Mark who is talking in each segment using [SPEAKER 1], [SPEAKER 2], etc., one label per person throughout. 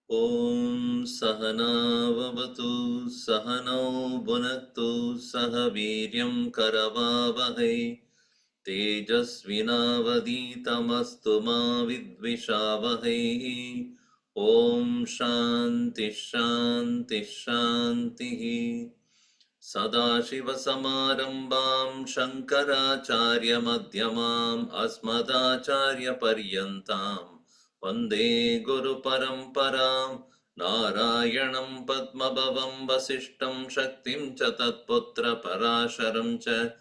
[SPEAKER 1] Om Sahanavavatu Sahanau Bhunaktu Sahaviryam Karavavahai Tejasvinavaditamastu ma vidvishavahai. Om Shanti Shanti Shanti. Sadashivasamarambam Shankaracharya Madhyamam Asmadacharya Paryantam Vande Guru Paramparam Narayanam Padmabhavam Vasishtam Shaktim cha Tatputra Parasharam cha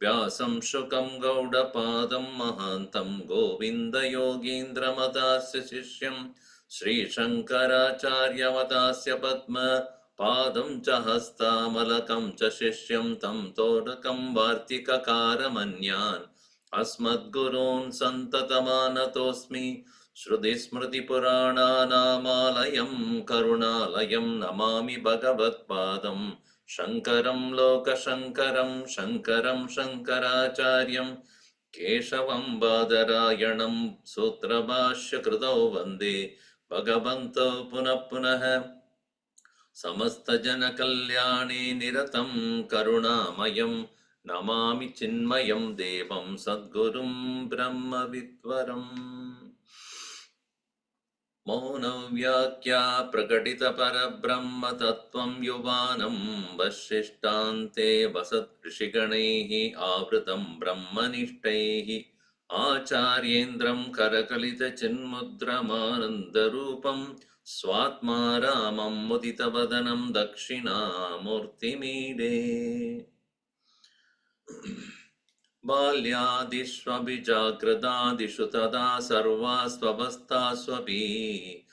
[SPEAKER 1] Vyasam Shukam Gaudapadam Mahantam Govinda Yogindra Madasya Shishyam Sri Shankaracharya Vadasya Padma Padam cha hasta malakam cha shishyam tam todakam vartikakarmanyan asmadgurun santatamanatosmi Shruti Smriti Purananamalayam Karunalayam Namami Bhagavat Padam Shankaram Loka Shankaram Shankaram Shankaracharyam Keshavam Badarayanam Sutrabhashya Kritau Vande Bhagavanto Punah Punah Samasta Kalyani Niratam Karunamayam Namami Chinmayam Devam Sadgurum Brahma Vitvaram Maunavyakkya Prakatita Parabrahma Tattvam Yuvanam Vashishtante Vasat Rishiganehi Avritam Brahmanishtahi Acharyendram Karakalita Chinmudramanandarupam Swatma Ramam Muditavadanam Dakshinamoorty Mide Balyadishvabhijagradadishu tada sarvasvavastasvapi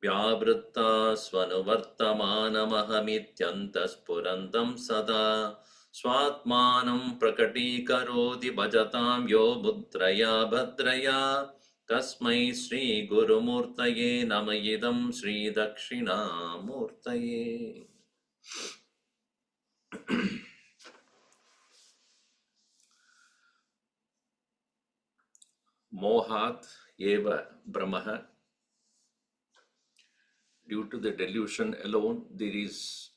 [SPEAKER 1] Vyavritta svanuvartamanamahamityanthaspurandam sada Swatmanam prakatikaroti bhajatam yo budraya bhadraya Tasmai Sri Gurumurtaye Namayidam Sri Dakshinamurtaye. Mohat eva brahmaha. Due to the delusion alone, there is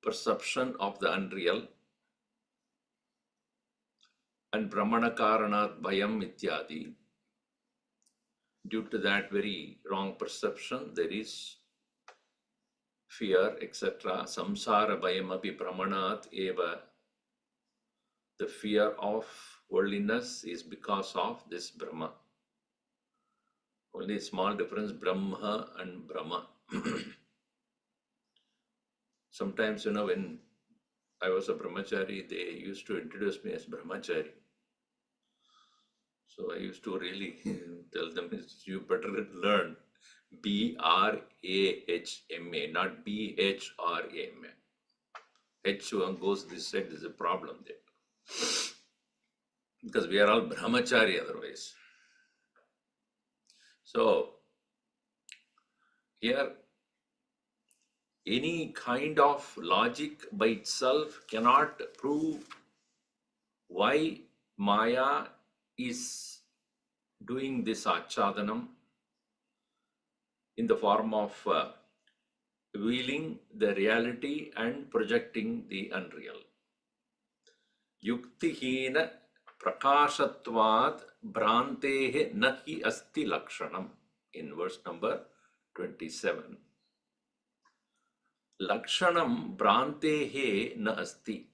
[SPEAKER 1] perception of the unreal. And brahmana karanat bhayam ityadi. Due to that very wrong perception, there is fear, etc. Samsara bhayam api brahmanat eva. The fear of worldliness is because of this Brahma. Only a small difference, Brahma and Brahma. Sometimes, when I was a brahmachari, they used to introduce me as brahmachari. So I used to really tell them, you better learn B-R-A-H-M-A, not B-H-R-A-M-A. H goes this side, there's a problem there. Because we are all brahmachari otherwise. So, here, any kind of logic by itself cannot prove why Maya is doing this achadanam in the form of revealing the reality and projecting the unreal. Yuktihina prakashatvat bhrantehe nahi asti lakshanam in verse number 27. Lakshanam Brantehe na asti.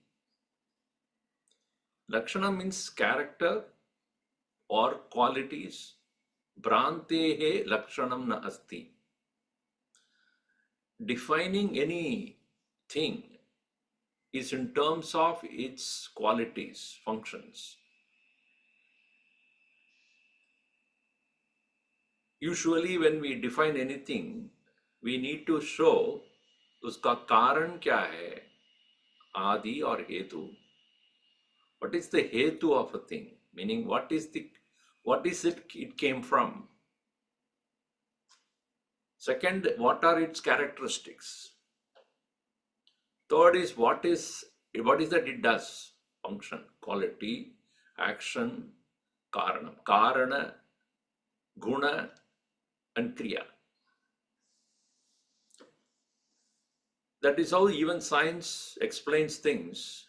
[SPEAKER 1] Lakshana means character or qualities. Brantehe Lakshanam na asti. Defining anything is in terms of its qualities, functions. Usually when we define anything, we need to show उसका कारण क्या है, आदि or hetu. What is the hetu of a thing? Meaning what is it came from? Second, what are its characteristics? Third is what is that it does? Function, quality, action, karanam. Karana, guna, and kriya. That is how even science explains things.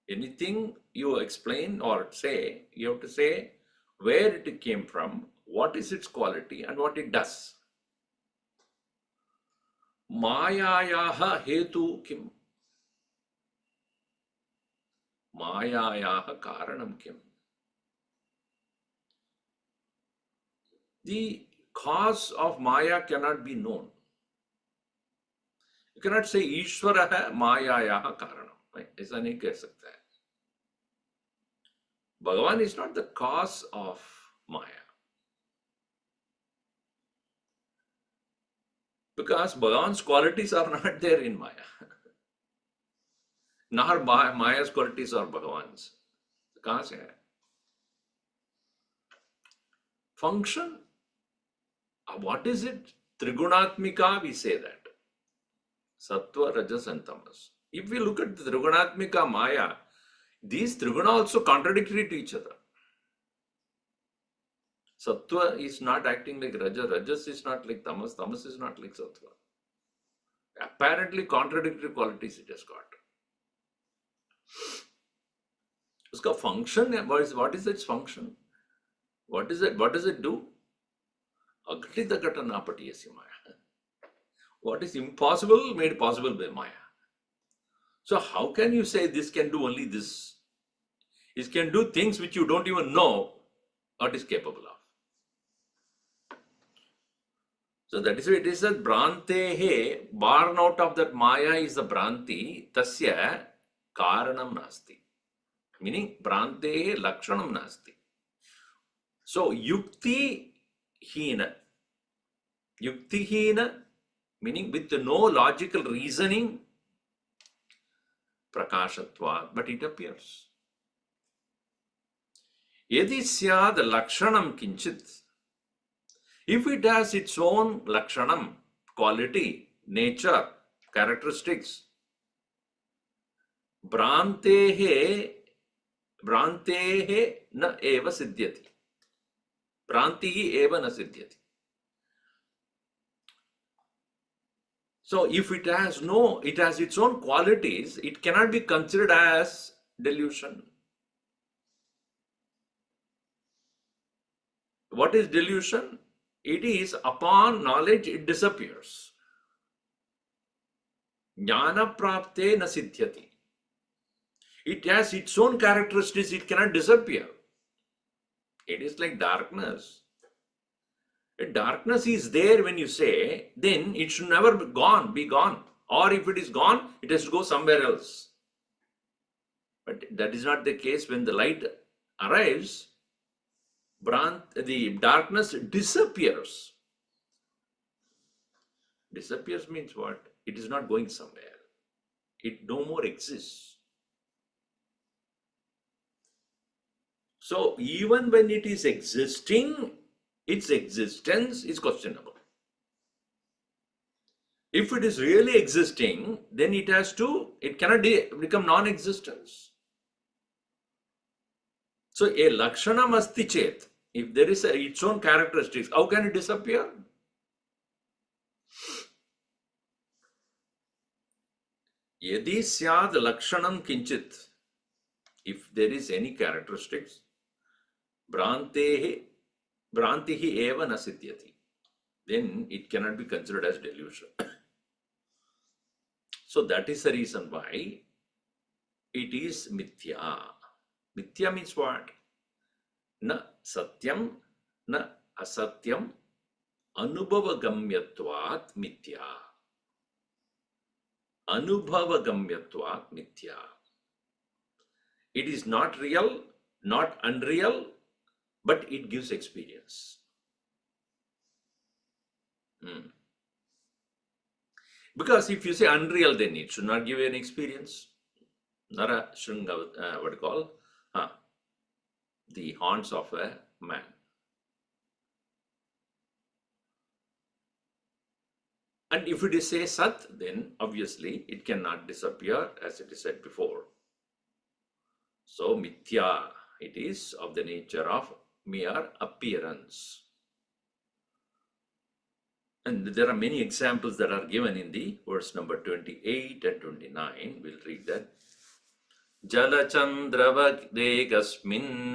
[SPEAKER 1] Anything you explain or say, you have to say where it came from, what is its quality, and what it does. Mayayaha hetu kim? Mayayaha karanam kim? The cause of Maya cannot be known. You cannot say Ishvaraha Mayayaha karanam. ऐसा नहीं कह सकता है. Bhagavan is not the cause of Maya. Because Bhagavan's qualities are not there in Maya. Nor Maya's qualities are Bhagavan's. कहाँ से है? Function. What is it? Trigunatmika, we say that. Sattva, Rajas and Tamas. If we look at the Trigunatmika Maya, these Triguna also contradictory to each other. Sattva is not acting like Rajas, Rajas is not like Tamas, Tamas is not like Sattva. Apparently contradictory qualities it has got. Uska function, what is its function? What is it? What does it do? Aglita Gatana Patiyasi Maya. What is impossible made possible by Maya. So how can you say this can do only this? It can do things which you don't even know what is capable of. So that is why it is that Brantehe, born out of that Maya is the Branti, Tasya Karanam Nasti. Meaning Brantehe Lakshanam Nasti. So Yukti Hina. Yukti Hina, meaning with no logical reasoning, Prakashatva, but it appears. Yadi syad lakshanam kinchit. If it has its own lakshanam, quality, nature, characteristics, Brantehe na eva siddhyati. Brantihi eva na siddhyati. So if it has its own qualities, it cannot be considered as delusion. What is delusion? It is upon knowledge it disappears. Jnana prapte na siddhyati. It has its own characteristics, it cannot disappear. It is like darkness. If darkness is there when you say, then it should never be gone. Or if it is gone, it has to go somewhere else. But that is not the case. When the light arrives, the darkness disappears. Disappears means what? It is not going somewhere. It no more exists. So even when it is existing, its existence is questionable. If it is really existing, then it cannot become non-existence. So a lakshanam asti chet, if there is its own characteristics, how can it disappear? Yadi syad lakshanam kinchit, if there is any characteristics, Brantihi eva na siddhyati, then it cannot be considered as delusion. So that is the reason why it is mithya. Mithya means what? Na satyam, na asatyam, anubhavagamyatvat mithya. Anubhavagamyatvat mithya. It is not real, not unreal, but it gives experience. Because if you say unreal, then it should not give you an experience. Nara Shringa, what do you call? The horns of a man. And if it is say Sat, then obviously it cannot disappear, as it is said before. So mithya, it is of the nature of mere appearance. And there are many examples that are given in the verse number 28 and 29. We'll read that. Jalachandravagdegasmin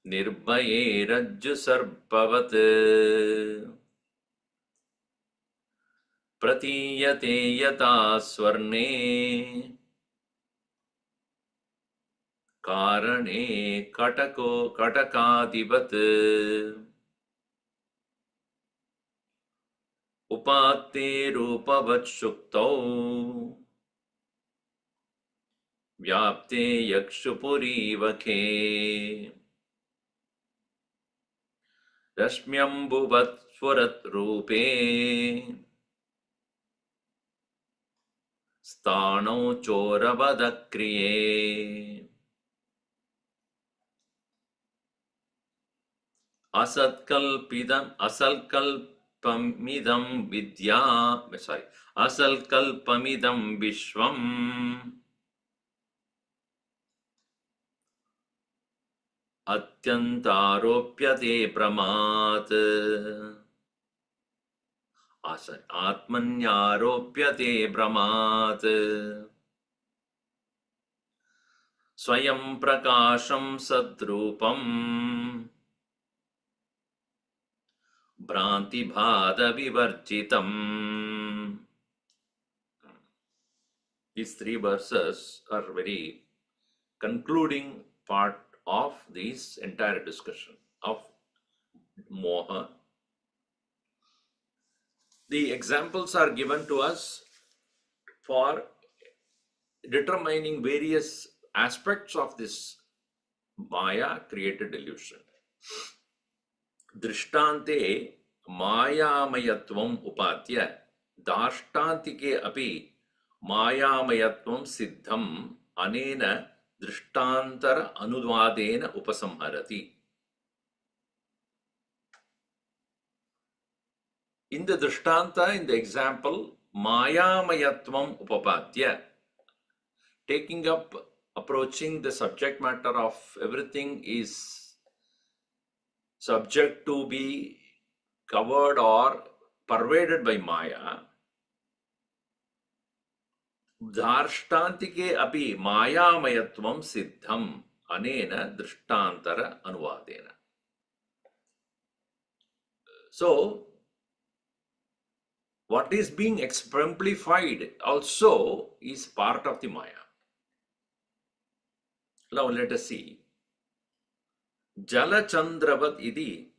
[SPEAKER 1] Nirbhaye Rajju Sarpavat Pratiyate Yata Swarne Karane Katako Katakadivat Upate Rupavat Shuktau Vyapte Yakshupuri Vakhe Rashmyambuvat Swarat Rupe Stano Choravadakriye Asalkalpamidam Vishwam Atyantaropyate Pramat Atmanyaropyate Pramat Swayam Prakasham Sadrupam Bhranti Bhada Vivarjitam. These three verses are very concluding part of this entire discussion of Moha. The examples are given to us for determining various aspects of this Maya created illusion. Drishtante Mayamayatvam Upatya Dashtantike api Mayamayatvam Siddham Anena Drishtantara Anudvadena Upasamharati. In the Drishtanta, in the example, Mayamayatvam Upapatya, taking up, approaching the subject matter of everything is subject to be covered or pervaded by Maya. Dharstantike api Mayamayatvam Siddham Anena Drishtantara Anuvadena. So, what is being exemplified also is part of the Maya. Now let us see. Jalachandravat iti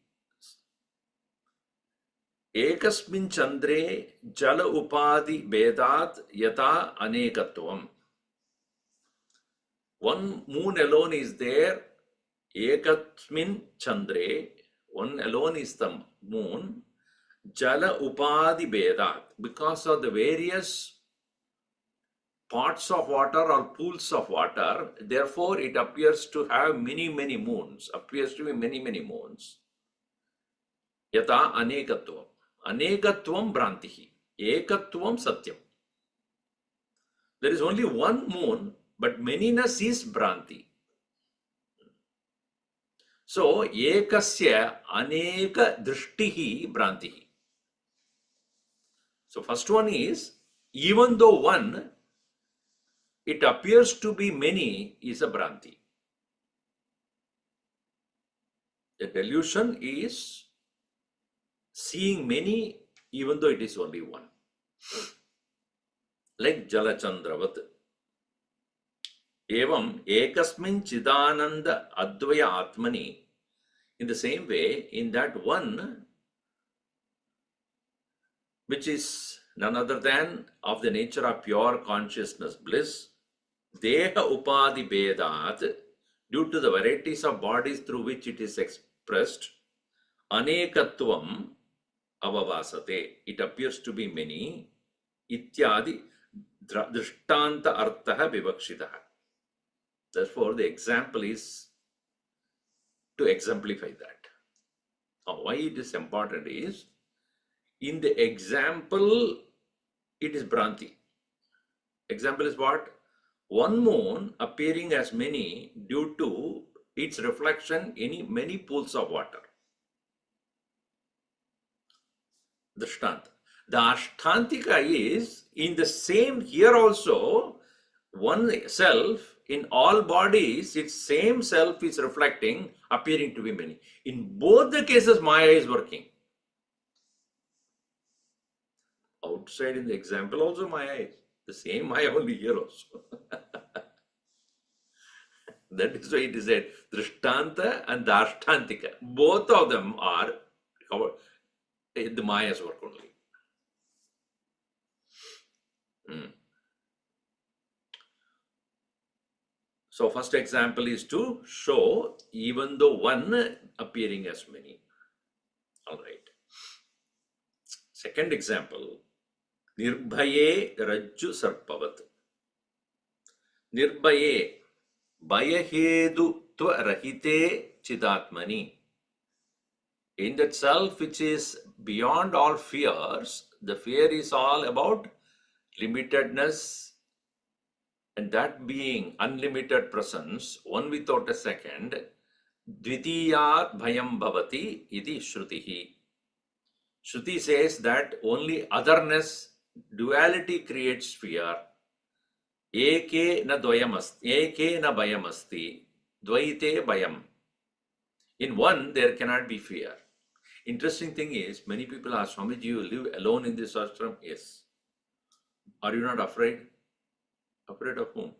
[SPEAKER 1] Ekasmin Chandre Jala Upadi Vedat Yata Anekatvam. One moon alone is there. Ekasmin Chandre, one alone is the moon. Jala Upadi Vedat, because of the various parts of water or pools of water, therefore it appears to have many moons, appears to be many moons. Yata Anekatvam. Anekatvam Bhrantihi. Ekatvam Satyam. There is only one moon, but manyness is Bhranti. So, Ekasya Aneka Drishtihi Bhrantihi. So, first one is, even though one, it appears to be many, is a Bhranti. The delusion is seeing many even though it is only one. Like Jalachandravat. Evam ekasmin chidananda advaya atmani. In the same way, in that one, which is none other than of the nature of pure consciousness bliss, deha upadi bedat, due to the varieties of bodies through which it is expressed, anekatvam avavasate, it appears to be many, ityadi drishtanta arthaha vivakshitaha. Therefore, the example is to exemplify that. Now, why it is important is, in the example, it is Bhranti. Example is what? One moon appearing as many due to its reflection in many pools of water. Drishtanta. The Ashtantika is in the same here also, one self in all bodies, its same self is reflecting, appearing to be many. In both the cases, Maya is working. Outside in the example also Maya is. The same Maya only here also. That is why it is said Drishtanta and Darshtantika. Both of them are the Maya's work only. So first example is to show even though one appearing as many. All right. Second example, Nirbhaye Rajju Sarpavat. Nirbhaye Bhayahedu Tva Rahite Chidatmani. In that self which is beyond all fears, the fear is all about limitedness, and that being unlimited presence, one without a second, Dvitiyat Bhayam Bhavati iti Shrutihi. Shruti says that only otherness, duality creates fear. Eke na bhayam asti, dvaite bhayam. In one, there cannot be fear. Interesting thing is, many people ask, Swamiji, you live alone in this ashram? Yes. Are you not afraid? Afraid of whom?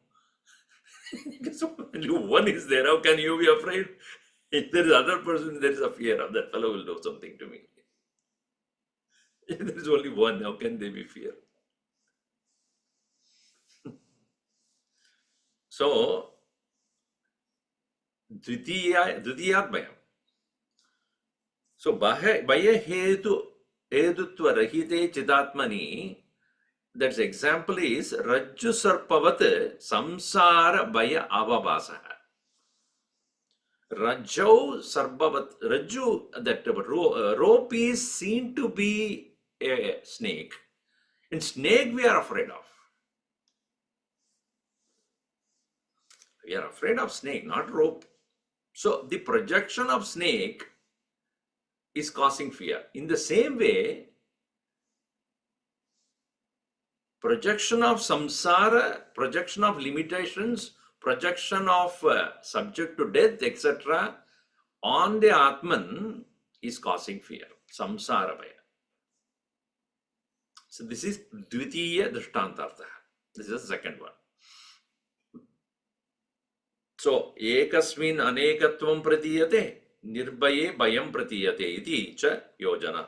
[SPEAKER 1] Because only one is there. How can you be afraid? If there is other person, there is a fear of that fellow will do something to me. If there is only one, how can there be fear? So, Dvitiyat Bhayam. So, Bhaya Hedutva Rahite Chidatmani, that example is Rajju Sarpavat Samsara Bhaya Avabhasaha. Rajju Sarpavat, Rajju, that rope is seen to be a snake. In snake we are afraid of. We are afraid of snake, not rope. So the projection of snake is causing fear. In the same way, projection of samsara, projection of limitations, projection of subject to death, etc. on the Atman is causing fear. Samsara bhaya. So this is Dvitiya Drishtantartha. This is the second one. So, ekasmin anekatvam pratiyate, nirbhaye bhayam pratiyate iti cha yojana.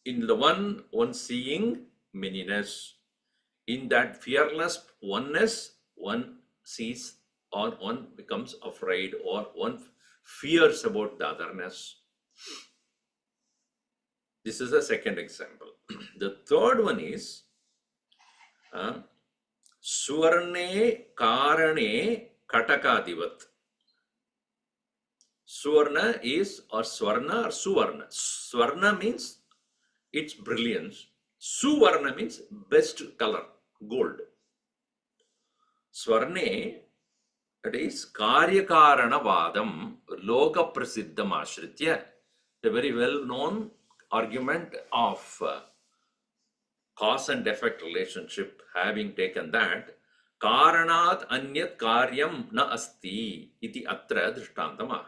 [SPEAKER 1] In the one seeing manyness. In that fearless oneness, one sees or one becomes afraid or one fears about the otherness. This is the second example. The third one is Swarne Karane Katakadivat. Swarna is or Swarna or Suvarna. Swarna means its brilliance. Suvarna means best color, gold. Swarne, that is Karyakarana Vadam Loka Prasiddham Ashritya, a very well known argument of cause and effect relationship, having taken that, Karanat Anyat Karyam Na Asti iti atra drishtantamaha.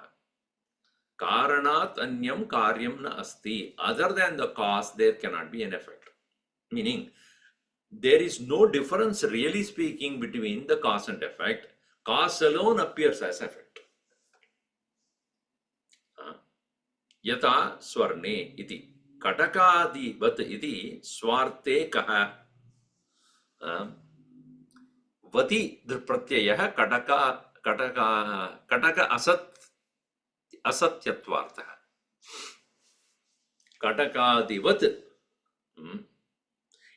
[SPEAKER 1] Karanat anyam karyam na asti. Other than the cause, there cannot be an effect. Meaning, there is no difference, really speaking, between the cause and effect. Cause alone appears as effect. Yata swarne iti. Katakadivat iti swarte kaha. Vati pratyayah kataka asatyatvartah. Katakadivat.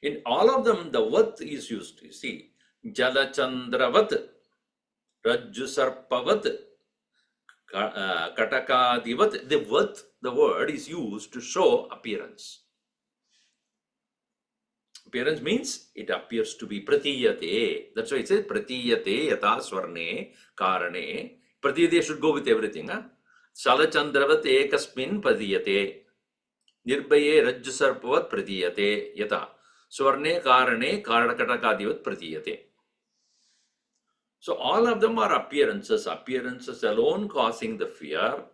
[SPEAKER 1] In all of them, the vat is used. You see, Jalachandravat, Rajjusarpavat, Katakadivat. The vat, the word is used to show appearance. Appearance means it appears to be pratiyate. That's why it says pratiyate yata swarne karane. Pratiyate should go with everything. Salachandravat ekasmin pratiyate. Nirbhaye rajjusarpavat pratiyate yata. Swarne karane karakatakaadivat pratiyate. So all of them are appearances. Appearances alone causing the fear.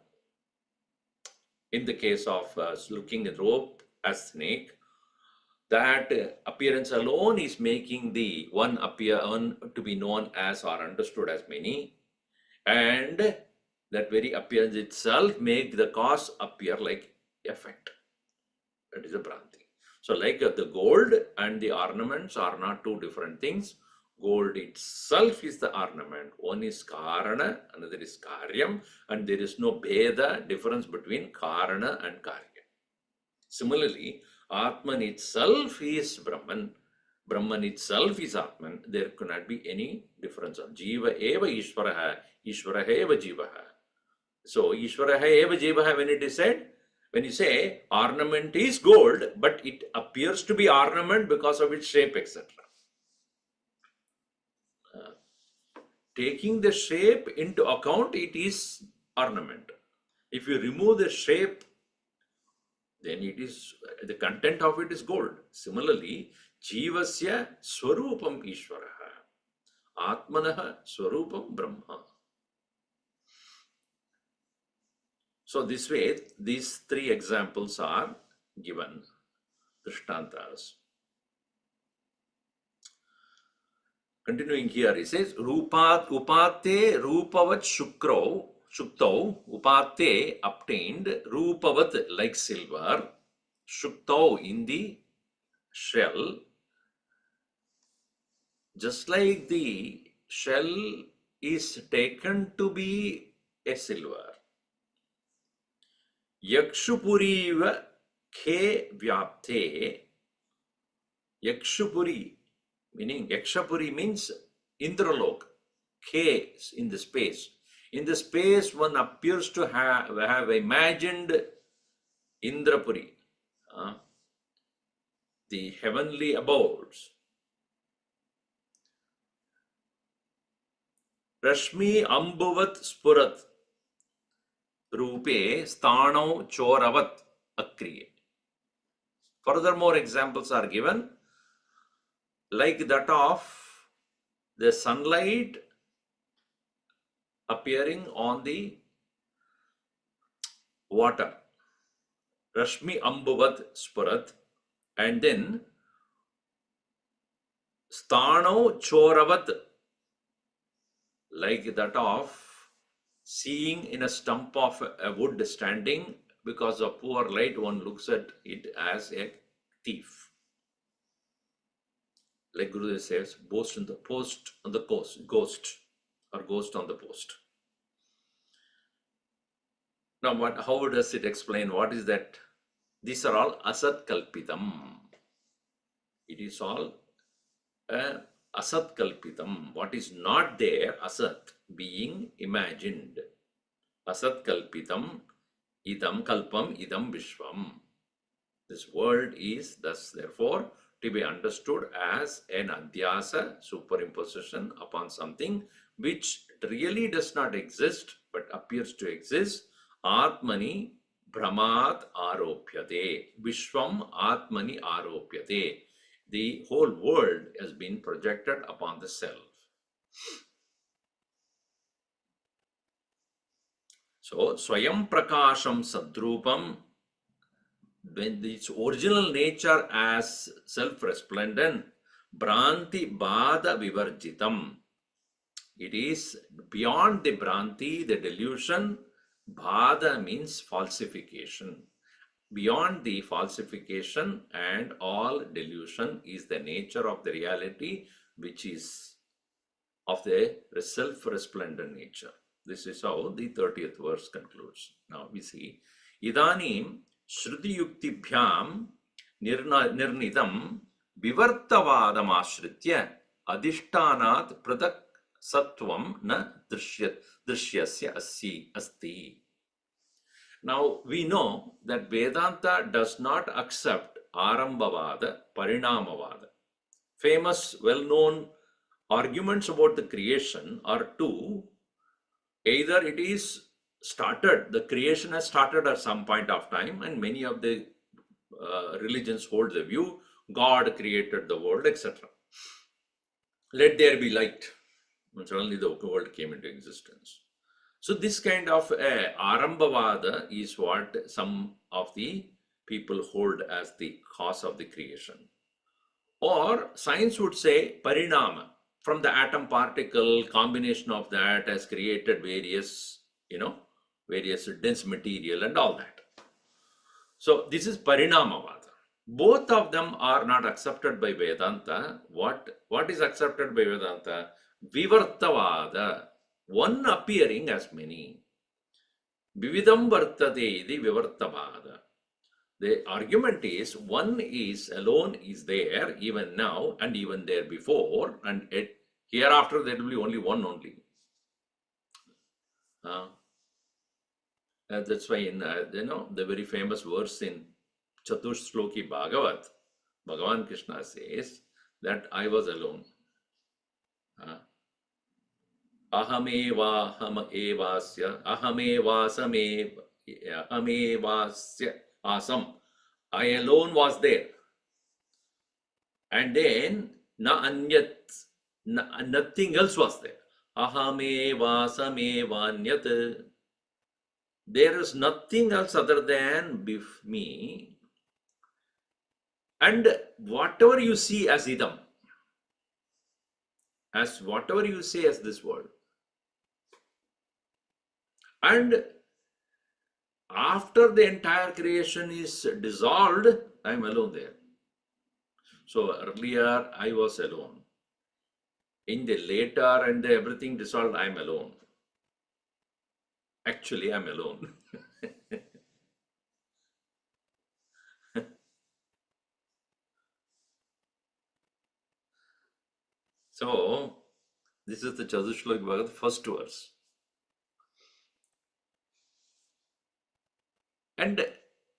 [SPEAKER 1] In the case of looking at rope as snake, that appearance alone is making the one to be known as or understood as many, and that very appearance itself make the cause appear like effect. That is a Bhranti. So like the gold and the ornaments are not two different things. Gold itself is the ornament. One is Karana, another is Karyam, and there is no Bheda, difference between Karana and Karya. Similarly, Atman itself is Brahman. Brahman itself is Atman. There cannot be any difference. Jiva eva Ishvaraha, Ishvaraha eva Jivaha. So, Ishvaraha eva Jivaha, when it is said, when you say ornament is gold, but it appears to be ornament because of its shape, etc. Taking the shape into account, it is ornament. If you remove the shape, then it is, the content of it is gold. Similarly, Jivasya Swarupam Ishvaraha, Atmanaha Swarupam Brahma. So this way, these three examples are given, Drishtantas. Continuing here, he says, Rupat upate rupavat shuktau upate obtained, rupavat like silver, shuktau in the shell, just like the shell is taken to be a silver. Yakshupuriva khe vyapte. Yakshupuri, meaning Yakshapuri means Indralok, K in the space. In the space, one appears to have imagined Indrapuri, the heavenly abodes. Rashmi ambuvat spurat rupe sthanau choravat akriye. Furthermore, examples are given like that of the sunlight appearing on the water. Rashmi ambuvat spurat, and then sthanau choravat, like that of seeing in a stump of a wood standing, because of poor light one looks at it as a thief. Like Gurudev says, boast on the post on the coast, ghost or ghost on the post. Now how does it explain? What is that? These are all asat kalpitam. It is all asat kalpitam. What is not there, asat, being imagined. Asat kalpitam, idam kalpam, idam vishvam. This world is thus therefore to be understood as an adhyasa, superimposition upon something which really does not exist but appears to exist. Atmani Brahmat aropyate. Vishwam Atmani aropyate. The whole world has been projected upon the self. So, Swayam Prakasham Sadrupam, when its original nature as self-resplendent, Bhranti Bada Vivarjitam, it is beyond the Bhranti, the delusion. Bhada means falsification. Beyond the falsification and all delusion is the nature of the reality, which is of the self-resplendent nature. This is how the 30th verse concludes. Now we see, Idanim Shruti Yuktibhyam Nirnidam Vivartavadam Ashritya Adishtanat Pradak Sattvam Na Drishyasya Asti. Now we know that Vedanta does not accept Arambhavada, Parinamavada. Famous, well-known arguments about the creation are two. Either it is started, the creation has started at some point of time, and many of the religions hold the view, God created the world, etc. Let there be light. And suddenly the world came into existence. So this kind of Arambhavada is what some of the people hold as the cause of the creation. Or science would say Parinama. From the atom particle, combination of that has created various, various dense material and all that. So this is Parinamavada. Both of them are not accepted by Vedanta. What is accepted by Vedanta? Vivartavada. One appearing as many. Vividam vartate iti vivartavada. The argument is one is alone is there even now and even there before, and hereafter there will be only one only. That's why in the very famous verse in Chatushloki Bhagavat, Bhagavan Krishna says that I was alone. Ahamevasya asam. I alone was there. And then na anyat, nothing else was there. Ahamevasanyat. There is nothing else other than me. And whatever you see as idam, as whatever you see as this world. And after the entire creation is dissolved, I am alone there. So earlier I was alone. In the later and everything dissolved, I am alone. Actually, I am alone. So this is the Chatushloki Bhagavat, first verse. And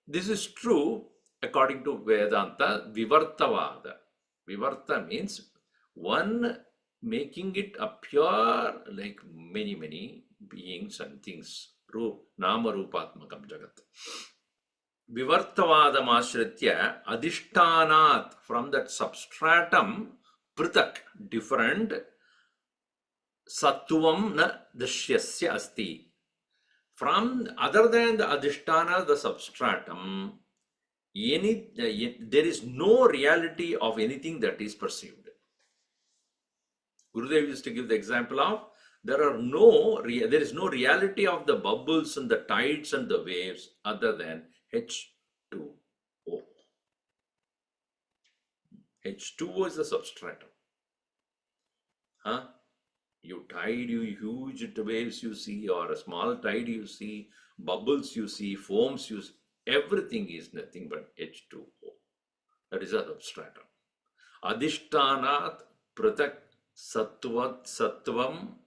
[SPEAKER 1] this is true according to Vedanta, Vivartavada. Vivarta means one making it appear like many, many beings and things. Nama Rupatmakam Jagat. Vivartavadam ashritya adishtanat, from that substratum, pritak, different, sattvam na drishyasya asti. From other than the adhisthana, the substratum, there is no reality of anything that is perceived. Gurudev used to give the example of there is no reality of the bubbles and the tides and the waves other than H2O. H2O is the substratum. You tide, you huge waves you see, or a small tide you see, bubbles you see, foams you see, everything is nothing but H2O. That is a substratum. Adishtanat pratak sattvam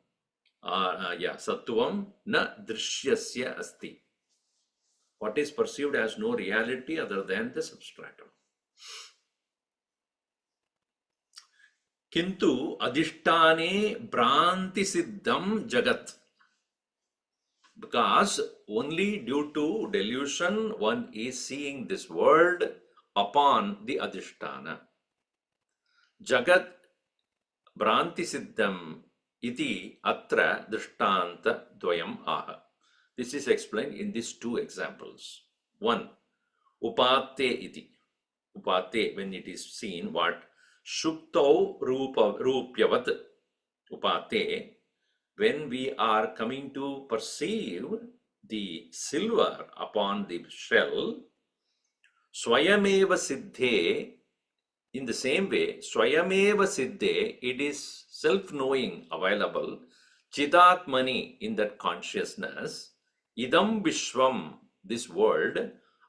[SPEAKER 1] na drishyasya asti. What is perceived has no reality other than the substratum. Kintu adhishtane bhranti siddham jagat. Because only due to delusion one is seeing this world upon the adhishtana. Jagat bhranti siddham iti atra drishtanta dvayam aha. This is explained in these two examples. One, upate iti. Upate, when it is seen, what? Shuktau rupyavat. Upate, when we are coming to perceive the silver upon the shell, swayameva siddhe, in the same way, swayameva siddhe, it is self-knowing available, chidatmani, in that consciousness, idam vishwam, this world,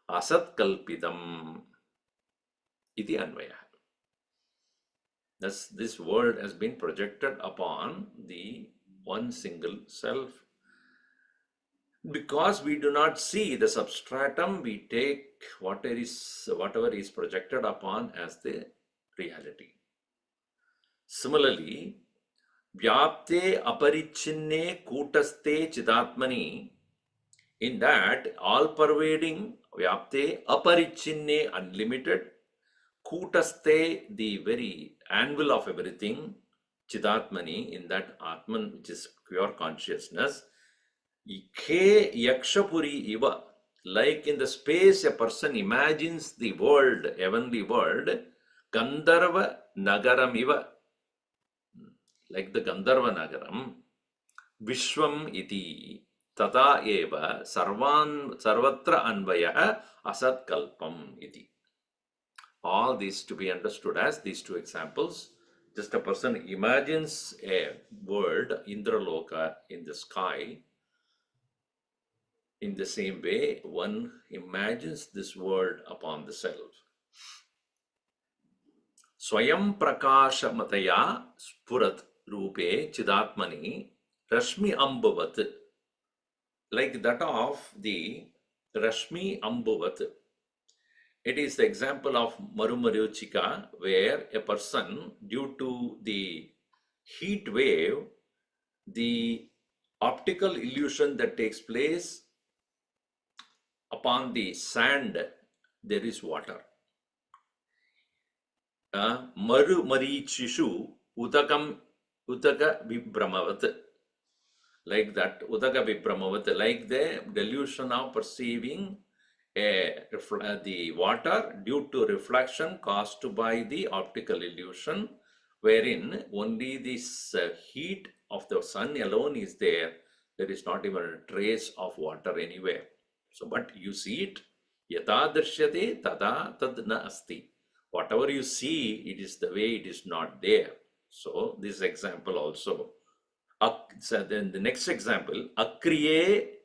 [SPEAKER 1] asat kalpidam, iti anvaya. Thus, this world has been projected upon the one single self. Because we do not see the substratum, we take whatever is projected upon as the reality. Similarly, vyapte aparichinne kutaste chidatmani, in that all-pervading, vyapte aparichinne, unlimited, kutaste, the very anvil of everything, chidatmani, in that atman, which is pure consciousness, Ke yakshapuri iva, like in the space a person imagines the world, heavenly world, Gandharva nagaram iva, like the Gandharva nagaram, Vishwam iti, tata eva sarvatra anvaya asat kalpam iti. All these to be understood as these two examples. Just a person imagines a world, Indraloka, in the sky. In the same way, one imagines this world upon the self. Swayam prakasha mataya spurat rupe chidatmani rashmi ambavat, like that of the rashmi ambavat. It is the example of Marumaruchika, where a person, due to the heat wave, the optical illusion that takes place upon the sand, there is water. Maru marichishu udaka vibhramavat, like that, udaka vibhramavat, like the delusion of perceiving the water due to reflection caused by the optical illusion, wherein only this heat of the sun alone is there. There is not even a trace of water anywhere. So, but you see it, yata drishyate tada tad na asti. Whatever you see, it is the way it is not there. So, this example also. So then the next example, akriye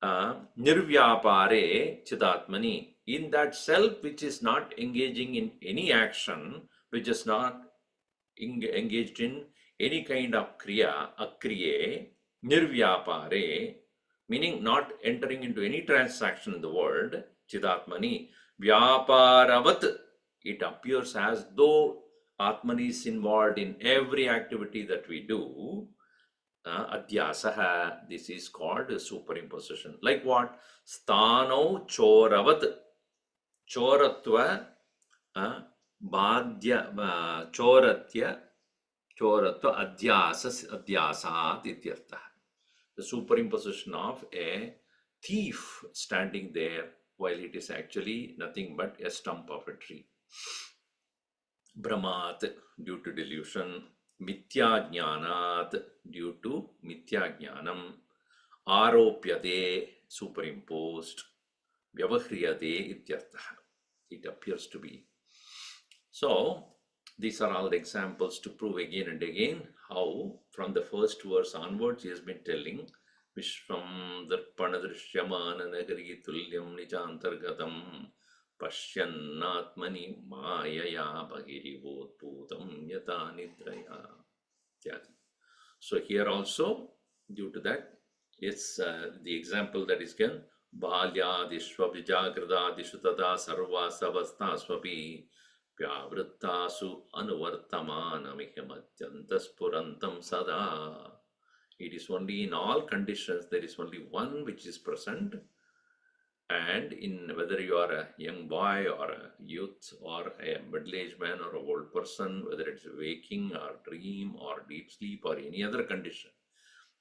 [SPEAKER 1] nirvyapare chidatmani, in that self which is not engaging in any action, which is not engaged in any kind of kriya, akriye nirvyapare, meaning not entering into any transaction in the world, chidatmani, vyaparavat, it appears as though Atman is involved in every activity that we do. Adhyasaha, this is called superimposition. Like what? Sthano choravat, choratva, badhya, choratya, adhyasat ityartha. The superimposition of a thief standing there while it is actually nothing but a stump of a tree. Brahmat, due to delusion. Mithya jnanat, due to mithya jnanam. Aropyate, superimposed. Vyavahriyate ityartha, it appears to be. So, these are all the examples to prove again and again how from the first verse onwards he has been telling Vishwam darpana drishyamana nagari tulyam nijantargatam pashyannatmani mayaya bhagirivotputam yata nidraya. So here also, due to that, it's the example that is given, balyadishva vijagrada tada sarva savastasvapi vyavrittasu anuvartamanamihyamadyantaspurantam sada. It is only in all conditions, there is only one which is present, and in whether you are a young boy or a youth or a middle-aged man or a old person, whether it's waking or dream or deep sleep or any other condition,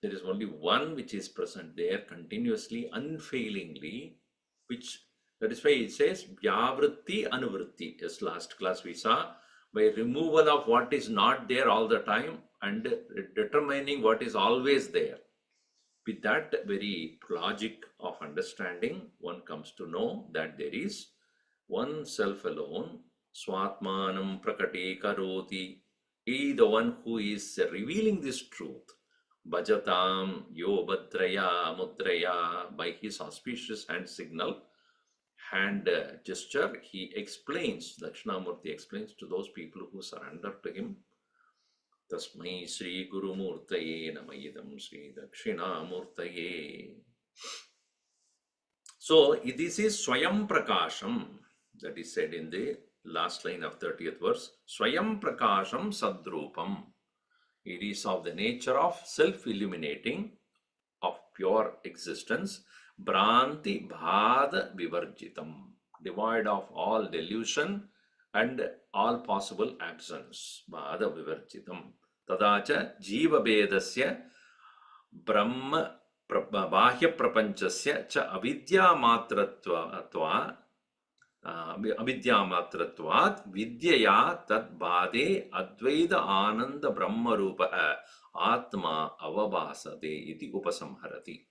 [SPEAKER 1] There is only one which is present there continuously, unfailingly, which that is why it says Vyavritti Anuvritti. Yes, last class we saw, by removal of what is not there all the time and determining what is always there. With that very logic of understanding, one comes to know that there is one self alone, Swatmanam Prakati Karoti. He, the one who is revealing this truth, Bhajatam Yo Bhadraya Mudraya, by his auspicious hand signal, hand gesture, he explains, Dakshinamurti explains to those people who surrender to him. Tasmai Sri Guru Murtaye Namayidam Sri Dakshinamurtaye. So this is Swayam Prakasham, that is said in the last line of 30th verse. Swayam Prakasham Sadrupam. It is of the nature of self-illuminating, of pure existence. Bhranti Bhada Vivarjitam, devoid of all delusion and all possible absence. Bhada Vivarjitam. Tadacha Jiva Bedasya Brahma Bahya Prapanchasya Cha Avidya Matratvat Vidyaya Tad Bhade Advaita Ananda Brahma Rupa Atma Avabhasate iti Upasamharati.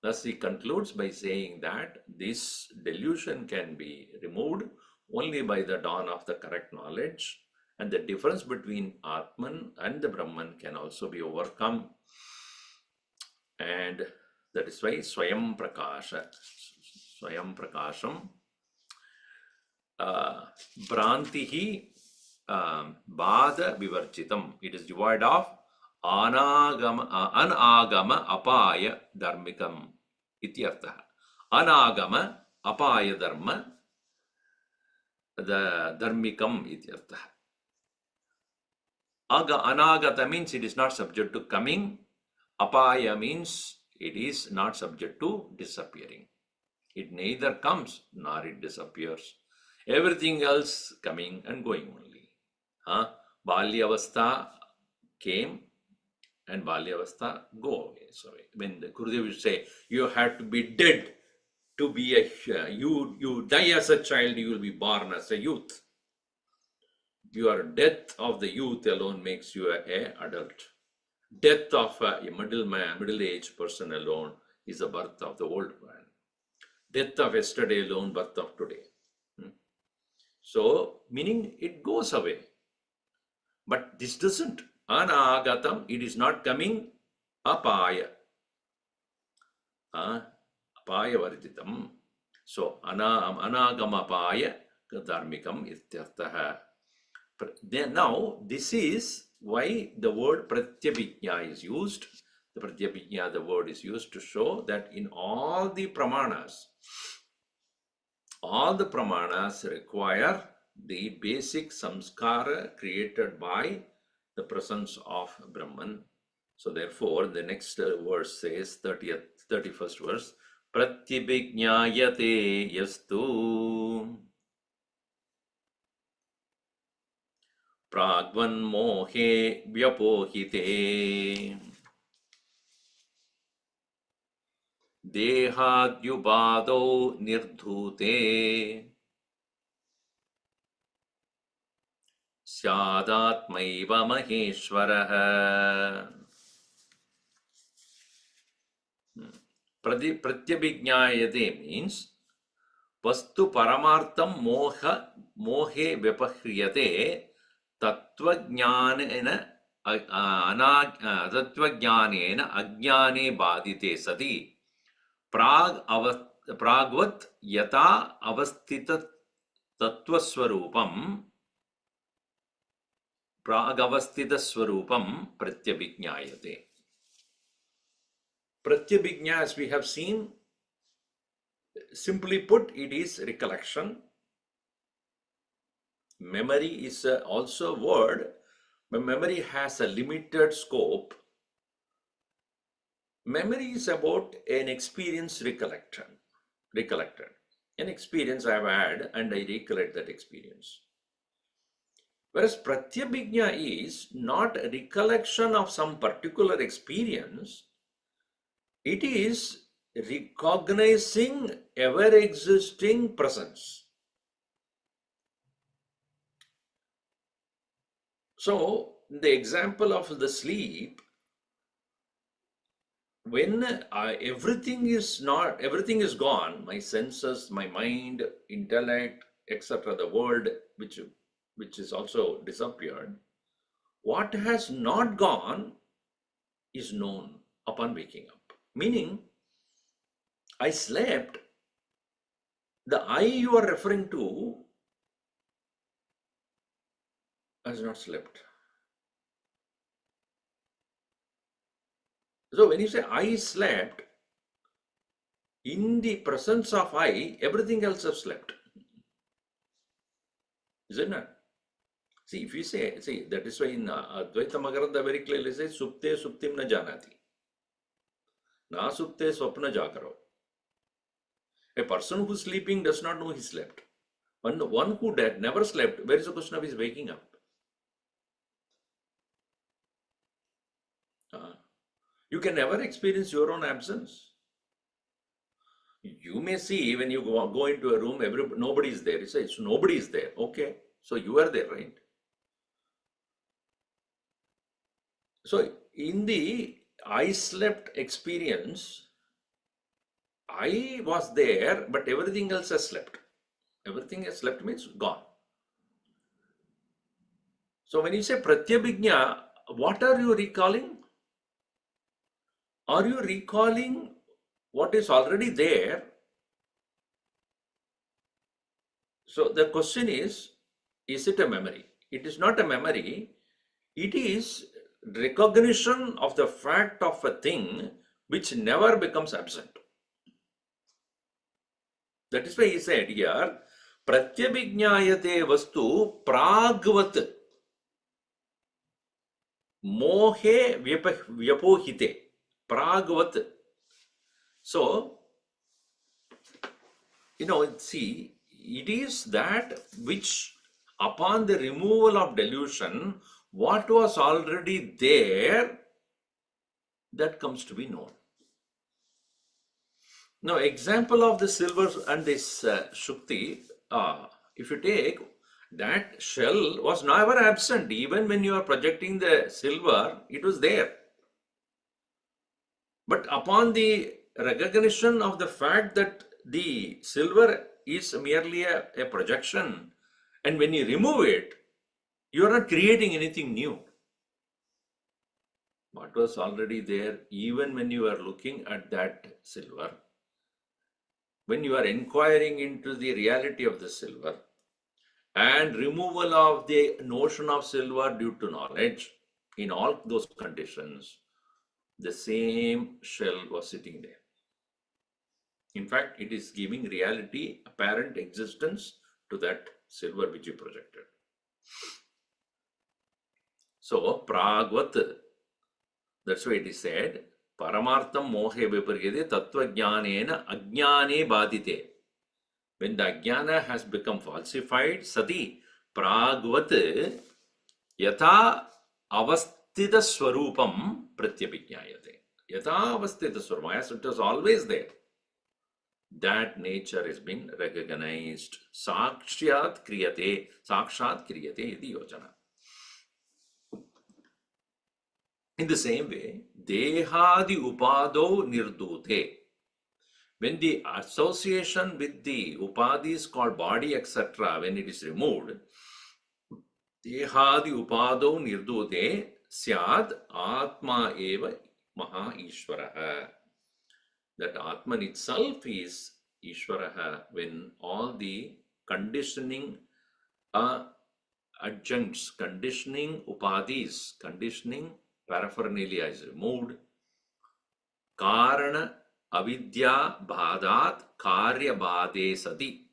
[SPEAKER 1] Thus he concludes by saying that this delusion can be removed only by the dawn of the correct knowledge, and the difference between Atman and the Brahman can also be overcome. And that is why Swayam Prakasham Bhrantihi Bhada Vivarchitam. It is devoid of Anagama Apaya Dharmikam Ityartha. Anagama Apaya Dharma, the Dharmikam Ityartha. Anagata means it is not subject to coming. Apaya means it is not subject to disappearing. It neither comes nor it disappears. Everything else coming and going only. Balyavastha came and Balyavastha go away. So when the Gurudev will say, you have to be dead to be a, you die as a child, you will be born as a youth. Your death of the youth alone makes you an adult. Death of a middle-aged person alone is the birth of the old man. Death of yesterday alone, birth of today. So, meaning it goes away. But this doesn't. Anagatam, it is not coming. Apaya. Apaya varjitam. So, anagamapaya dharmikam ityartaha. Now, this is why the word pratyabhijna is used. The pratyabhijna, the word is used to show that in all the pramanas require the basic samskara created by the presence of Brahman. So therefore, the next verse says, 31st verse, pratyabhijnayate yastu pragvan mohe vyapohite dehadyubado nirdhute syadatmaiva maheshwarah. Pratyabhijnayate means vastu paramartham mohe vyapahriyate tatvajnanena ajnane badite sati pragvat yata avastita tattvaswarupam pragavasthitaswarupam pratyabhijnayate. Pratyabhijna, as we have seen, simply put, it is recollection. Memory is also a word, but memory has a limited scope. Memory is about an experience recollected. An experience I have had and I recollect that experience. Whereas pratyabhijna is not a recollection of some particular experience, it is recognizing ever existing presence. So, the example of the sleep, when everything is gone, my senses, my mind, intellect, etc., the world which is also disappeared, what has not gone is known upon waking up. Meaning, I slept, the I you are referring to has not slept. So when you say I slept, in the presence of I, everything else has slept. Is it not? See, if you say, that is why in Advaita Magaranda very clearly says, Supte Suptim na janati. Na Supte Swapna Jakaro. A person who is sleeping does not know he slept. One who never slept, where is the question of his waking up? You can never experience your own absence. You may see when you go into a room, nobody is there. You say, so nobody is there. Okay, so you are there, right? So in the I slept experience, I was there, but everything else has slept. Everything has slept means gone. So when you say pratyabhijna, what are you recalling? Are you recalling what is already there? So the question is it a memory? It is not a memory. It is recognition of the fact of a thing which never becomes absent. That is why he said here, pratyabhijnayate vastu pragvat mohe vyapohite. Pragvat. So, see, it is that which upon the removal of delusion, what was already there, that comes to be known. Now, example of the silver and this Shukti, if you take, that shell was never absent. Even when you are projecting the silver, it was there. But upon the recognition of the fact that the silver is merely a projection, and when you remove it, you are not creating anything new. What was already there, even when you are looking at that silver, when you are inquiring into the reality of the silver, and removal of the notion of silver due to knowledge, in all those conditions, the same shell was sitting there. In fact, it is giving reality, apparent existence to that silver which you projected. So, pragvat, that's why it is said, paramartham mohe viparyate tattva jnanena ajnane badite. When the ajnana has become falsified, sati pragvat yatha avasthita swarupam pratyabhijnayate. Yatha avasthita swarupam, as it was always there. That nature has been recognized. Sakshat kriyate iti yojana. In the same way, dehadi upado nirdute. When the association with the upadis called body, etc., when it is removed, dehadi upado nirdute syad atma eva maha ishvaraha. That Atman itself is Ishvaraha when all the conditioning adjuncts, conditioning upadis, conditioning paraphernalia is removed. Karana avidya bhadat karya bhade sati.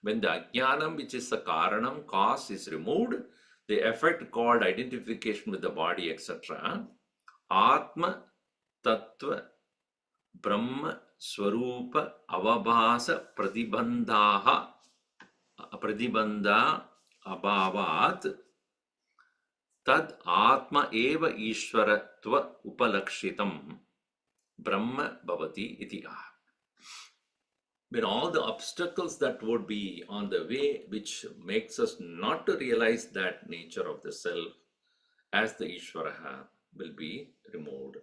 [SPEAKER 1] When the ajnanam, which is the karanam, cause, is removed, the effect called identification with the body, etc., Atma Tattva Brahma Swarupa Avabhasa Pratibandha Abhavat Tad Atma eva Ishwaratva upalakshitam Brahma bhavati iti ah. When all the obstacles that would be on the way, which makes us not to realize that nature of the self as the Ishvaraha, will be removed.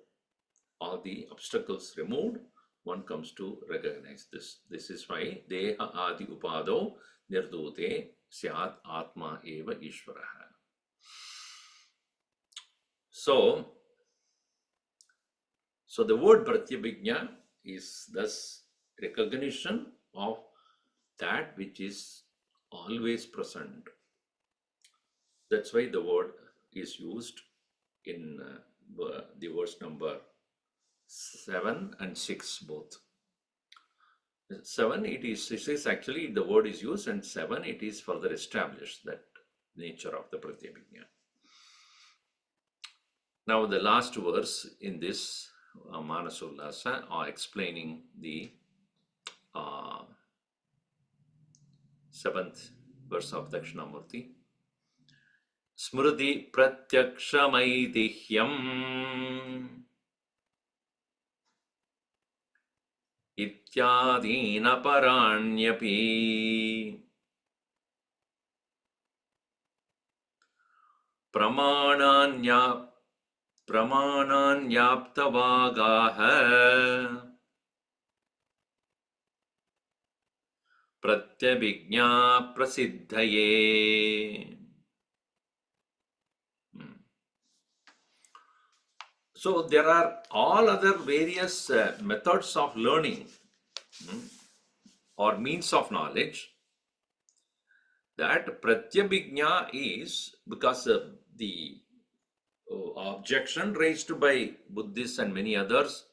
[SPEAKER 1] All the obstacles removed, one comes to recognize this. This is why Deha Adi Upado Nirdute Syat Atma Eva Ishvaraha. So the word Pratyabhijna is thus recognition of that which is always present. That's why the word is used in the verse number 7 and 6 both. 7 it is actually the word is used, and 7 it is further established that nature of the Pratyabhijna. Now the last verse in this Manasollasa are explaining the 7th verse of Dakshinamoorty. Smriti pratyakshamaidihyam ityadina paranyapi pramananyaptavagaha pratyabhijna prasiddhaye. So there are all other various methods of learning or means of knowledge. That Pratyabhijna is because of the objection raised by Buddhists and many others,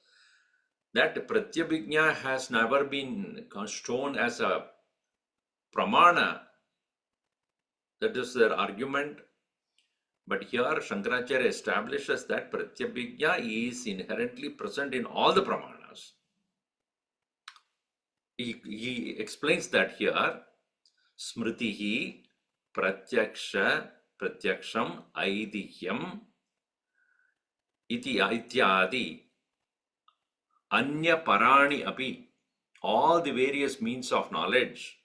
[SPEAKER 1] that Pratyabhijna has never been shown as a pramana. That is their argument. But here Shankaracharya establishes that Pratyabhijna is inherently present in all the pramanas. He explains that here, Smritihi pratyaksham aidihyam ityadi anya parani api, all the various means of knowledge,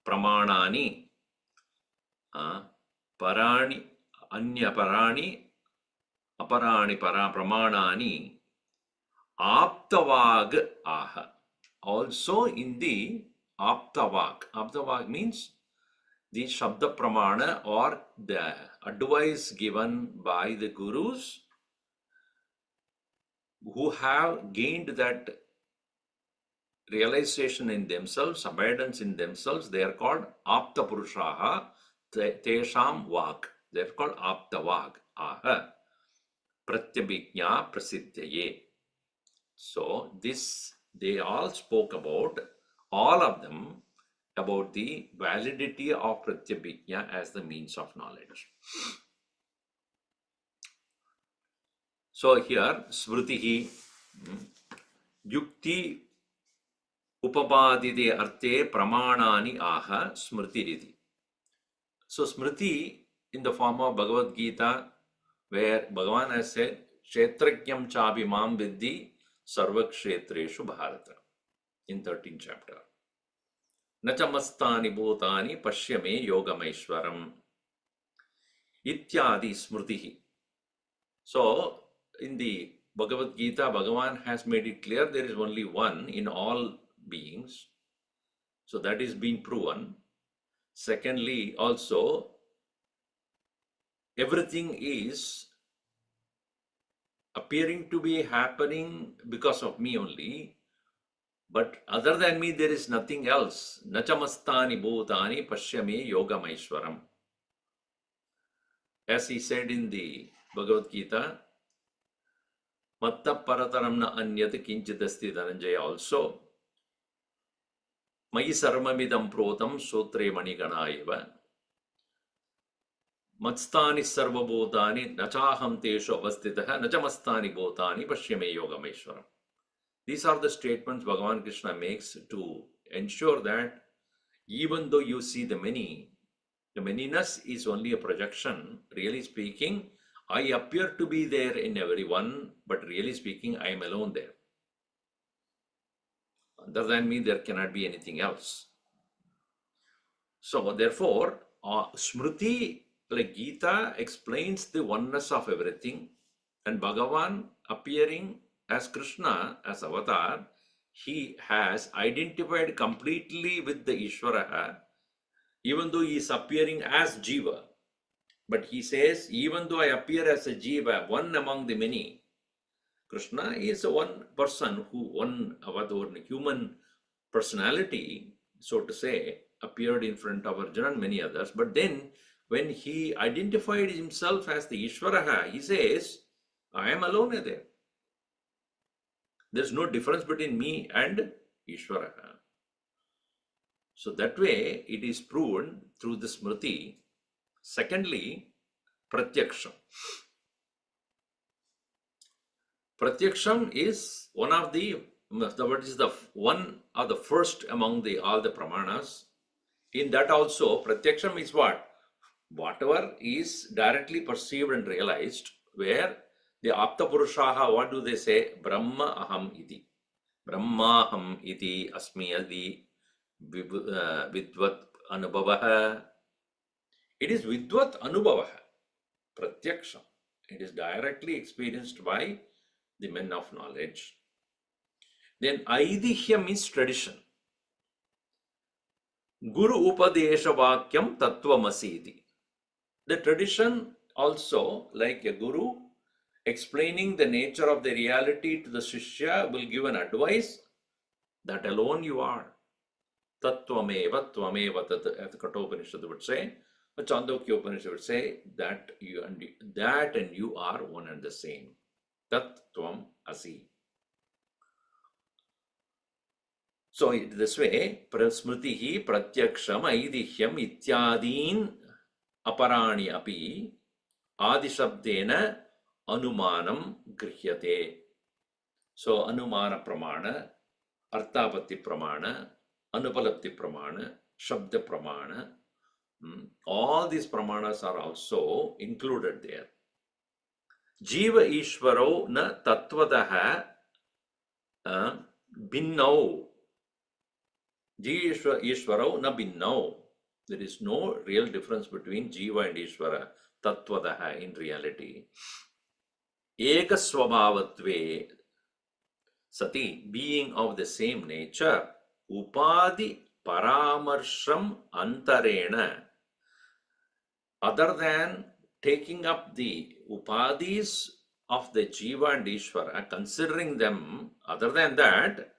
[SPEAKER 1] pramanani, parani, anya parani, aparani pramanani, aptavag aha. Also in the aptavag. Aptavag means the Shabda Pramana or the advice given by the gurus who have gained that realization in themselves, abundance in themselves. They are called Apta Purushaha, Tesham Vak. They are called Aptavag. Aha. Pratyabhijna Prasiddhaye. So this, they all spoke about, all of them, about the validity of Pratyabhijna as the means of knowledge. So here, Smritihi, Yukti Upapadide Arte Pramanani Aha Smritiriti. So Smriti in the form of Bhagavad Gita, where Bhagavan has said, Kshetrakyam chabi mam viddhi sarvakshetreshu bharata, in 13th chapter. Nachamastani bhutani pashyame yogamaishwaram ityadi smritihi. So in the Bhagavad Gita, Bhagavan has made it clear there is only one in all beings. So that is being proven. Secondly, also, everything is appearing to be happening because of me only. But other than me, there is nothing else. Nachamastani bhutani pashyame yogamaishwaram. As he said in the Bhagavad Gita, Matta parataram na anyat kinchidasti dhananjaya also. Mayi sarvamidam protam sotre manigana eva. Matstani sarvabhutani nachaham teshu avastitaha nachamastani bhutani pashyame yogameshwaram. These are the statements Bhagavan Krishna makes to ensure that even though you see the many The manyness is only a projection. Really speaking, I appear to be there in everyone, but really speaking, I am alone there. Other than me, there cannot be anything else. So therefore, Smriti, like Gita, explains the oneness of everything, and Bhagavan appearing as Krishna, as avatar, he has identified completely with the Ishvara, even though he is appearing as Jiva. But he says, even though I appear as a Jiva, one among the many, Krishna is one person who, one avatar, human personality, so to say, appeared in front of Arjuna and many others. But then, when he identified himself as the Ishvara, he says, I am alone there. There's no difference between me and Ishvara. So that way, it is proven through the Smriti. Secondly, Pratyaksham. Pratyaksham is one of the one of the first among all the pramanas. In that also, Pratyaksham is what? Whatever is directly perceived and realized, where the Apta Purushaha, what do they say? Brahma aham iti. Brahma aham iti asmi adi vidvat anubhavaha. It is vidvat anubhavaha, Pratyaksham. It is directly experienced by the men of knowledge. Then Aidihya means tradition. Guru Upadesha Vakyam Tattvamasi. The tradition also, like a guru, explaining the nature of the reality to the Shishya, will give an advice that alone you are. Tattvameva Tvameva, as the Kathopanishad would say, the Chandogya Upanishad would say that you are one and the same. Tat Tvam Asi. So this way, Smritihi Pratyaksham Aidihyam Ityadin Aparani Api Adishabdena Anumanam Grihyate. So Anumana Pramana, Arthapatti Pramana, Anupalapti Pramana, Shabda Pramana, all these pramanas are also included there. Jiva Ishvaro na Tattvadaha Binnau. Jiva Ishvaro na Binnau. There is no real difference between Jiva and Ishvara, Tattvadaha in reality. Eka Swabhavatve Sati, being of the same nature, Upadi Paramarsham Antarena, other than taking up the Upadis of the Jiva and Ishvara, considering them, other than that,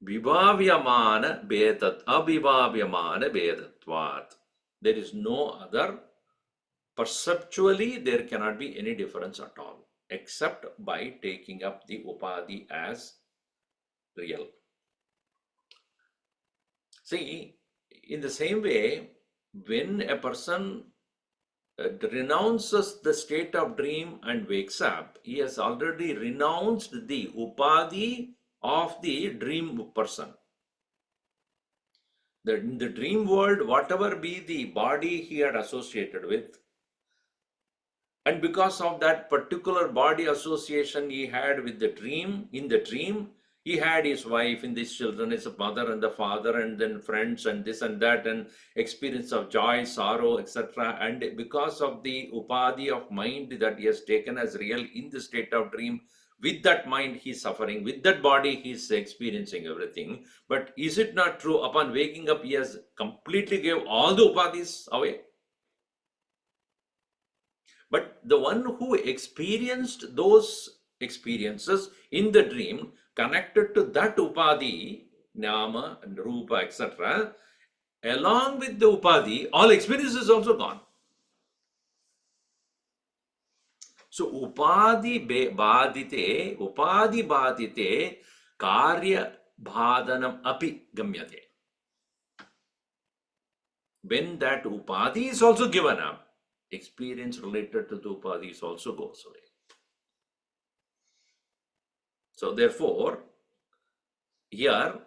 [SPEAKER 1] Vibhavyamana Bedat, Abhibhavyamana Bedatvat. There is no other, perceptually there cannot be any difference at all, except by taking up the Upadi as real. See, in the same way, when a person renounces the state of dream and wakes up, he has already renounced the Upadi of the dream person. In the dream world, whatever be the body he had associated with, and because of that particular body association he had with the dream, in the dream, he had his wife and his children, his mother and the father, and then friends and this and that, and experience of joy, sorrow, etc. And because of the Upadi of mind that he has taken as real in the state of dream, with that mind he is suffering, with that body he is experiencing everything. But is it not true, upon waking up he has completely gave all the Upadis away? But the one who experienced those experiences in the dream, connected to that Upadi, Nama and Rupa, etc., along with the Upadi, all experience is also gone. So Upadi Badite, Karya Bhadanam Api Gamyate. When that Upadi is also given up, experience related to the Upadis also goes away. So therefore, here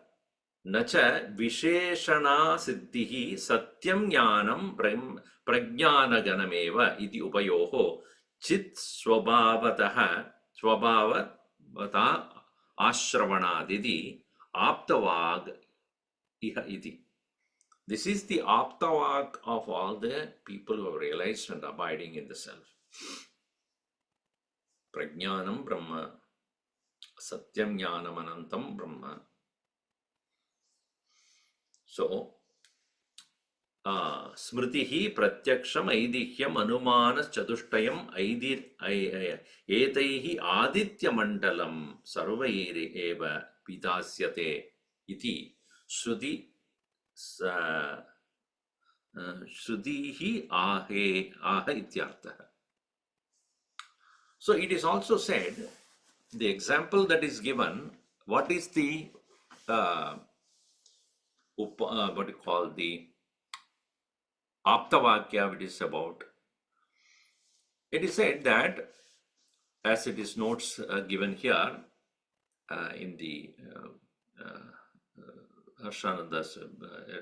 [SPEAKER 1] nacha visheshana siddhihi satyam jnanam prajnanaganameva iti upayoho chit swabhavataha swabhavata ashravanadidi aptavag iha iti. This is the aptavag of all the people who have realized and abiding in the self. Prajnanam Brahma, Satyam Jnanam Anantam Brahma. So, Smritihi Pratyaksham Aidihyam Anumanas Chatushtayam Etaihi Aditya Mandalam Sarvairi Eva Vidasyate iti Shruti Shrudihi Ahe Ityartha. So it is also said, the example that is given, what is the what you call the Aptavakya, which is about? It is said that, as it is notes given here in the Harshananda's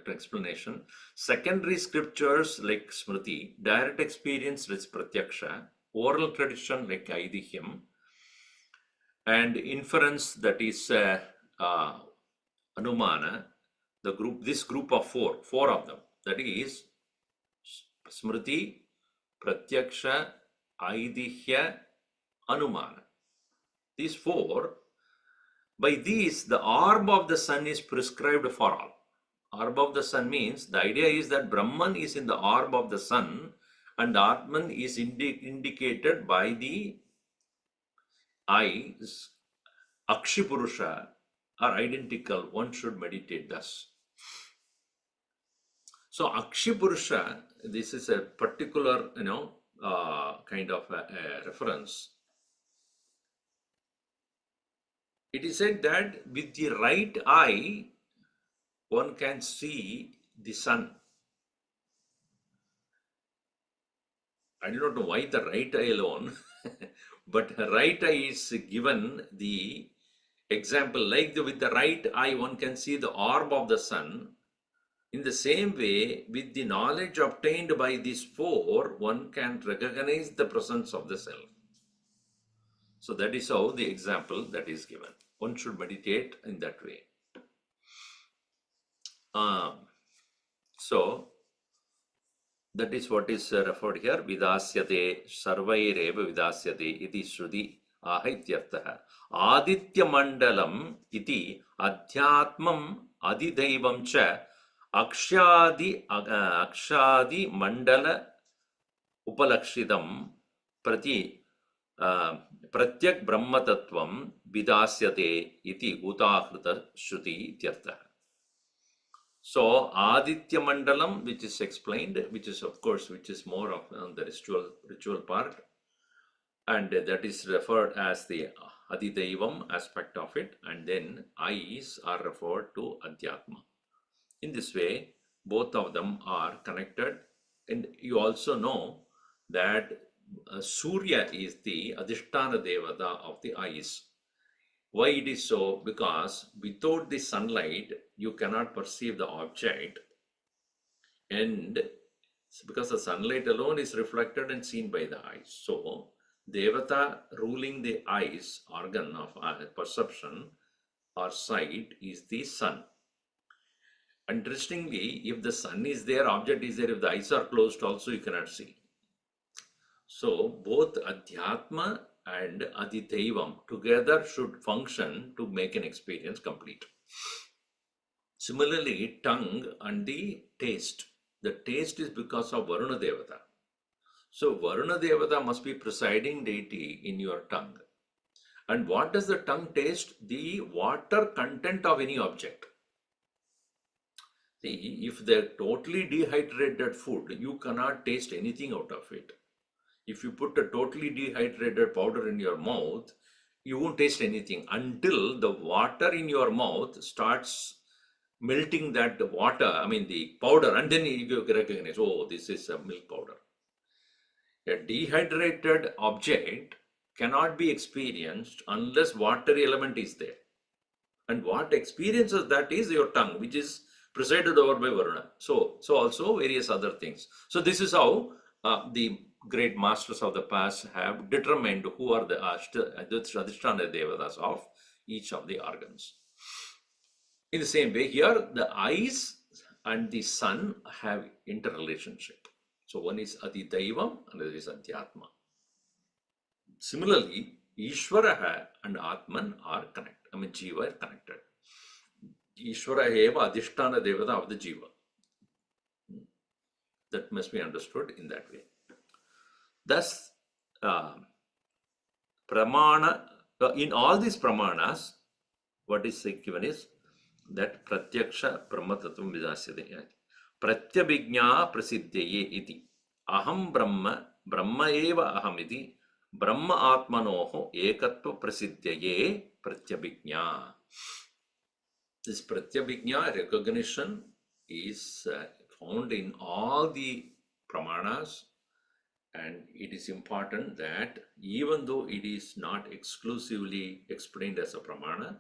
[SPEAKER 1] explanation, secondary scriptures like Smriti, direct experience like Pratyaksha, oral tradition like Aidihyam, and inference, that is Anumana, this group of four of them, that is Smriti, Pratyaksha, Aidihya, Anumana. These four, by these, the orb of the sun is prescribed for all. Orb of the sun means, the idea is that Brahman is in the orb of the sun and Atman is indicated by the eyes. Akshipurusha are identical. One should meditate thus. So Akshipurusha, this is a particular, kind of a reference. It is said that with the right eye, one can see the sun. I do not know why the right eye alone, but right eye is given the example, like with the right eye, one can see the orb of the sun. In the same way, with the knowledge obtained by these four, one can recognize the presence of the self. So that is how the example that is given. One should meditate in that way. So that is what is referred here. Vidasyate sarvaireva vidasyate iti shruti ahaityartha. Aditya mandalam iti adhyatmam adidaivam cha akshadi mandala upalakshitam prati pratyak brahmatattvam vidasyate iti utahrita shruti ityartha. So Aditya Mandalam, which is explained, which is of course, which is more of the ritual part, and that is referred as the Adidaivam aspect of it, and then eyes are referred to Adhyatma. In this way, both of them are connected, and you also know that Surya is the Adhishtana Devata of the eyes. Why it is so? Because without the sunlight, you cannot perceive the object, and because the sunlight alone is reflected and seen by the eyes. So, Devata ruling the eyes, organ of perception or sight, is the sun. Interestingly, if the sun is there, object is there, if the eyes are closed also you cannot see. So, both Adhyatma and Aditaivam together should function to make an experience complete. Similarly, tongue and the taste. The taste is because of Varuna Devata. So, Varuna Devata must be presiding deity in your tongue. And what does the tongue taste? The water content of any object. See, if they're totally dehydrated food, you cannot taste anything out of it. If you put a totally dehydrated powder in your mouth, you won't taste anything until the water in your mouth starts melting that water, the powder, and then you recognize, oh, this is a milk powder. A dehydrated object cannot be experienced unless water element is there. And what experiences that is your tongue, which is presided over by Varuna. So also various other things. So this is how the great masters of the past have determined who are the Adhisthana Devatas of each of the organs. In the same way, here the eyes and the sun have interrelationship. So one is Adidaivam, another is Adhyatma. Similarly, Ishvara and Atman are connected. I mean, Jiva are connected. Ishvara eva Adhisthana Devata of the Jiva. That must be understood in that way. Thus, pramana, in all these pramanas, what is given is that pratyaksha brahmatattvam vidasyate. Pratyabhijna prasiddhye iti. Aham brahma, brahma eva aham iti. Brahma atmanoho ekatva prasiddhye pratyabhijna. This pratyabhijna recognition is found in all the pramanas, and it is important that even though it is not exclusively explained as a pramana,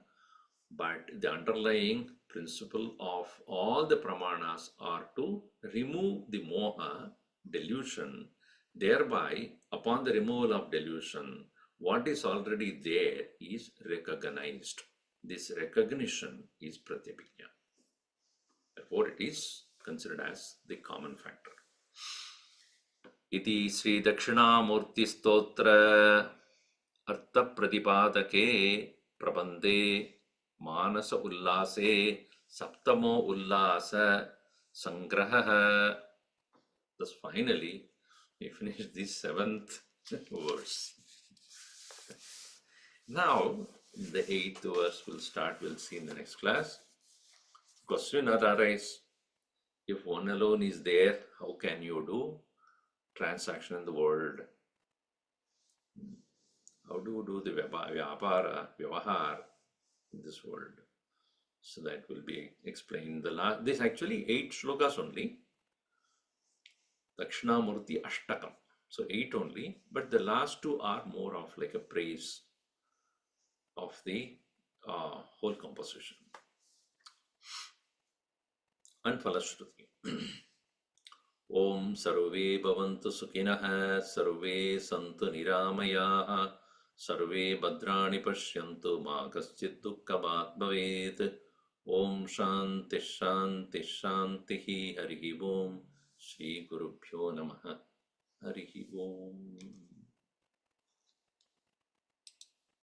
[SPEAKER 1] but the underlying principle of all the pramanas are to remove the moha, delusion. Thereby, upon the removal of delusion, what is already there is recognized. This recognition is pratyabhijna. Therefore, it is considered as the common factor. Iti Sri Dakshinamoorty Stotra Artha Pradipadake Prabandhe Manasa Ullase Saptamo Ullasa Sangraha. Thus finally we finish this 7th verse. Now the 8th verse will start, we'll see in the next class. Question arises, if one alone is there, how can you do transaction in the world? How do you do the vyapara, vyavahar in this world? So that will be explained. This actually 8 shlokas only. Dakshinamoorty Ashtakam. So 8 only, but the last 2 are more of like a praise of the whole composition. And Falashruti. Om Sarve Bhavantu Sukhinah Sarve Santu Niramayaha Sarve Bhadrani Pashyantu Ma Kaschid Dukkhamat Bhavet. Om Shanti Shanti Shanti Harihi Om Shri Gurubhyo Namaha Harihi Om.